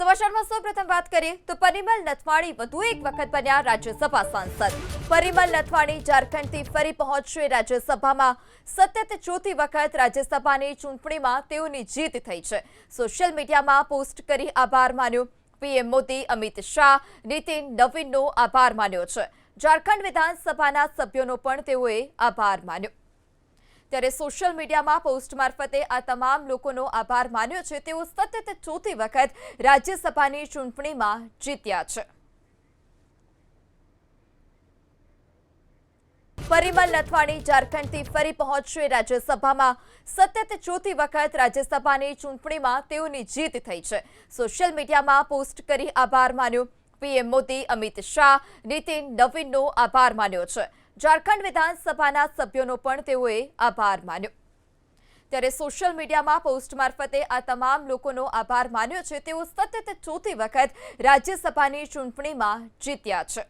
સમાચારમાં સૌપ્રથમ વાત કરીએ તો પરિમલ નથવાણી વધુ એક વખત બન્યા રાજ્યસભા સાંસદ। પરિમલ નથવાણી ઝારખંડથી ફરી પહોંચશે રાજ્યસભામાં। સતત ચોથી વખત રાજ્યસભાની ચૂંટણીમાં તેઓની જીત થઈ છે। સોશિયલ મીડિયામાં પોસ્ટ કરી આભાર માન્યો। પીએમ મોદી, અમિત શાહ, નીતિન નવીનનો આભાર માન્યો છે। ઝારખંડ વિધાનસભાના સભ્યોનો પણ તેઓએ આભાર માન્યો। ત્યારે સોશિયલ મીડિયામાં પોસ્ટ મારફતે આ તમામ લોકોનો આભાર માન્યો છે। તેઓ સતત ચોથી વખત રાજ્યસભાની ચૂંટણીમાં જીત્યા છે। પરિમલ નથવાણી ઝારખંડથી ફરી પહોંચશે રાજ્યસભામાં। સતત ચોથી વખત રાજ્યસભાની ચૂંટણીમાં તેઓની જીત થઈ છે। સોશિયલ મીડિયામાં પોસ્ટ કરી આભાર માન્યો। પીએમ મોદી, અમિત શાહ, નીતિન નવીનનો આભાર માન્યો છે। ઝારખંડ વિધાનસભાના સભ્યોનો પણ તેઓએ આભાર માન્યો। ત્યારે સોશિયલ મીડિયામાં પોસ્ટ મારફતે આ તમામ લોકોનો આભાર માન્યો છે। તેઓ સતત ચોથી વખત રાજ્યસભાની ચૂંટણીમાં જીત્યા છે।